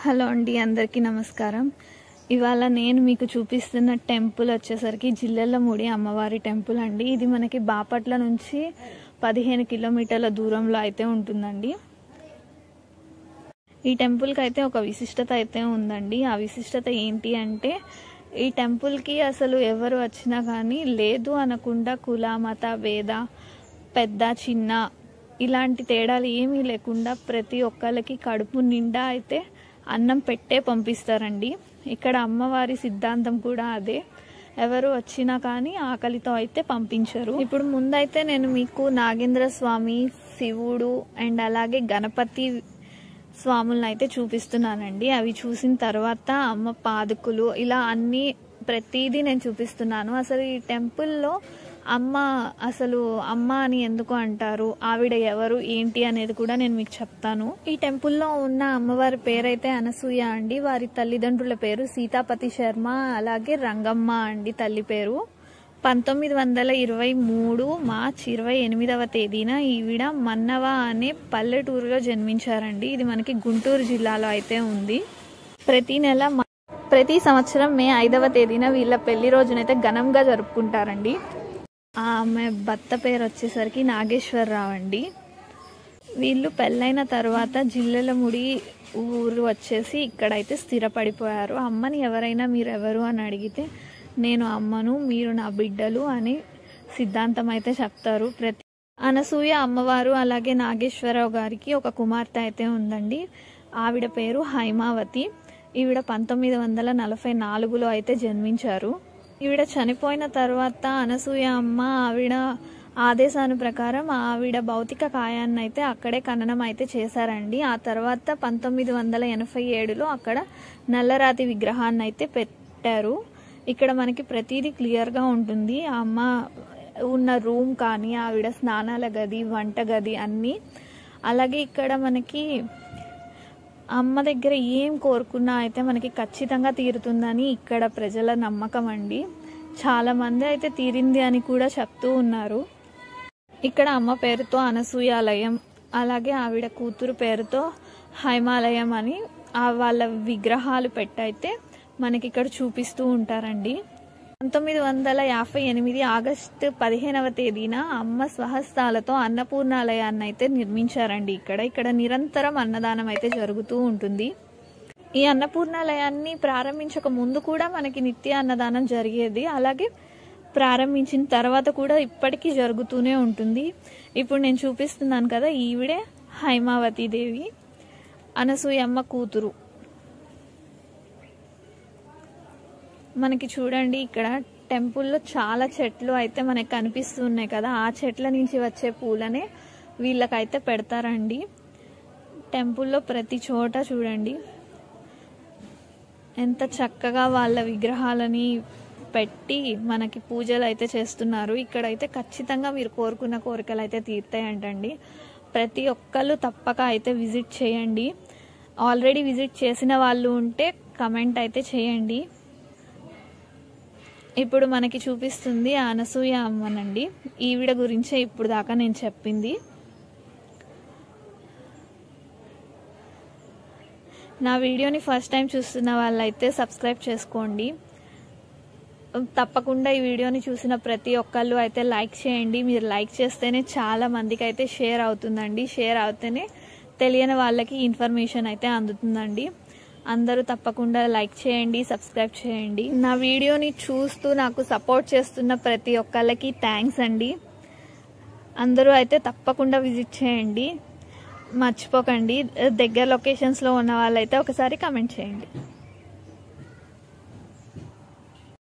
Hello అండి, అందరికీ నమస్కారం. ఇవాళ నేను మీకు చూపిస్తున్న టెంపుల్ వచ్చేసరికి జిల్లెళ్ళముడి అమ్మవారి టెంపుల్ అండి. ఇది మనకి బాపట్ల నుంచి 15 కిలోమీటర్ల దూరంలో అయితే ఉంటుందండి. ఈ టెంపుల్కి అయితే ఒక విశిష్టత అయితే ఉందండి. ఆ విశిష్టత ఏంటి అంటే, ఈ టెంపుల్కి అసలు ఎవరు వచ్చినా కానీ లేదు అనకుండా కుల మత భేద పెద్ద చిన్న ఇలాంటి తేడాలు ఏమీ లేకుండా ప్రతి ఒక్కరికి కడుపు నిండా అయితే అన్నం పెట్టే పంపిస్తారండి. ఇక్కడ అమ్మవారి సిద్ధాంతం కూడా అదే. ఎవరు వచ్చినా కానీ ఆకలితో అయితే పంపించరు. ఇప్పుడు ముందైతే నేను మీకు నాగేంద్ర స్వామి, శివుడు అండ్ అలాగే గణపతి స్వాములను అయితే చూపిస్తున్నానండి. అవి చూసిన తర్వాత అమ్మ పాదుకులు ఇలా అన్నీ ప్రతిదీ నేను చూపిస్తున్నాను. అసలు ఈ టెంపుల్లో అమ్మ అని ఎందుకు అంటారు, ఆవిడ ఎవరు ఏంటి అనేది కూడా నేను మీకు చెప్తాను. ఈ టెంపుల్లో ఉన్న అమ్మవారి పేరైతే అనసూయ అండి. వారి తల్లిదండ్రుల పేరు సీతాపతి శర్మ అలాగే రంగమ్మ అండి తల్లి పేరు. 1923 మార్చి 28వ తేదీన ఈవిడ మన్నవ అనే పల్లెటూరులో జన్మించారండి. ఇది మనకి గుంటూరు జిల్లాలో అయితే ఉంది. ప్రతి సంవత్సరం మే 5వ తేదీన వీళ్ళ పెళ్లి రోజునైతే ఘనంగా జరుపుకుంటారండి. ఆమె భర్త పేరు వచ్చేసరికి నాగేశ్వరరావు అండి. వీళ్ళు పెళ్ళైన తర్వాత జిల్లెళ్ళముడి ఊరు వచ్చేసి ఇక్కడైతే స్థిరపడిపోయారు. అమ్మని ఎవరైనా మీరు ఎవరు అని అడిగితే నేను అమ్మను, మీరు నా బిడ్డలు అని సిద్ధాంతం అయితే చెప్తారు. అనసూయ అమ్మవారు అలాగే నాగేశ్వరరావు గారికి ఒక కుమార్తె అయితే ఉందండి. ఆవిడ పేరు హైమావతి. ఈవిడ 1944లో అయితే జన్మించారు. ఈవిడ చనిపోయిన తర్వాత అనసూయ అమ్మ ఆవిడ ఆదేశాను ప్రకారం ఆవిడ భౌతిక కాయాన్ని అయితే అక్కడే ఖననం అయితే చేశారండి. ఆ తర్వాత 1987లో అక్కడ నల్లరాతి విగ్రహాన్ని అయితే పెట్టారు. ఇక్కడ మనకి ప్రతిదీ క్లియర్గా ఉంటుంది. ఆ అమ్మ ఉన్న రూమ్ కానీ ఆవిడ స్నానాల గది, వంట గది అన్నీ. అలాగే ఇక్కడ మనకి అమ్మ దగ్గర ఏం కోరుకున్నా అయితే మనకి ఖచ్చితంగా తీరుతుందని ఇక్కడ ప్రజల నమ్మకం అండి. చాలా మంది అయితే తీరింది అని కూడా చెప్తూ ఉన్నారు. ఇక్కడ అమ్మ పేరుతో అనసూయాలయం, అలాగే ఆవిడ కూతురు పేరుతో హైమాలయం అని వాళ్ళ విగ్రహాలు పెట్టయితే మనకి ఇక్కడ చూపిస్తూ ఉంటారండి. 1958 ఆగస్టు 15వ తేదీన అమ్మ స్వహస్తాలతో అన్నపూర్ణాలయాన్ని అయితే నిర్మించారండి. ఇక్కడ నిరంతరం అన్నదానం అయితే జరుగుతూ ఉంటుంది. ఈ అన్నపూర్ణాలయాన్ని ప్రారంభించక ముందు కూడా మనకి నిత్య అన్నదానం జరిగేది. అలాగే ప్రారంభించిన తర్వాత కూడా ఇప్పటికీ జరుగుతూనే ఉంటుంది. ఇప్పుడు నేను చూపిస్తున్నాను కదా, ఈవిడే హైమావతి దేవి, అనసూయమ్మ కూతురు. మనకి చూడండి ఇక్కడ టెంపుల్లో చాలా చెట్లు అయితే మనకి కనిపిస్తున్నాయి కదా, ఆ చెట్ల నుంచి వచ్చే పూలనే వీళ్ళకైతే పెడతారండి. టెంపుల్లో ప్రతి చోట చూడండి ఎంత చక్కగా వాళ్ళ విగ్రహాలని పెట్టి మనకి పూజలు అయితే చేస్తున్నారు. ఇక్కడైతే ఖచ్చితంగా మీరు కోరుకున్న కోరికలు అయితే తీరుతాయంటండి. ప్రతి ఒక్కళ్ళు తప్పక అయితే విజిట్ చేయండి. ఆల్రెడీ విజిట్ చేసిన వాళ్ళు ఉంటే కమెంట్ అయితే చేయండి. ఇప్పుడు మనకి చూపిస్తుంది అనసూయ అమ్మనండి. ఈవిడ గురించే ఇప్పుడు దాకా నేను చెప్పింది. నా వీడియోని ఫస్ట్ టైం చూస్తున్న వాళ్ళైతే సబ్స్క్రైబ్ చేసుకోండి. తప్పకుండా ఈ వీడియోని చూసిన ప్రతి ఒక్కళ్ళు అయితే లైక్ చేయండి. మీరు లైక్ చేస్తేనే చాలా మందికి అయితే షేర్ అవుతుందండి. షేర్ అవుతేనే తెలియని వాళ్ళకి ఇన్ఫర్మేషన్ అయితే అందుతుందండి. అందరూ తప్పకుండా లైక్ చేయండి, సబ్స్క్రైబ్ చేయండి. నా వీడియోని చూస్తూ నాకు సపోర్ట్ చేస్తున్న ప్రతి ఒక్కళ్ళకి థ్యాంక్స్ అండి. అందరూ అయితే తప్పకుండా విజిట్ చేయండి, మర్చిపోకండి. దగ్గర లొకేషన్స్లో ఉన్న వాళ్ళైతే ఒకసారి కమెంట్ చేయండి.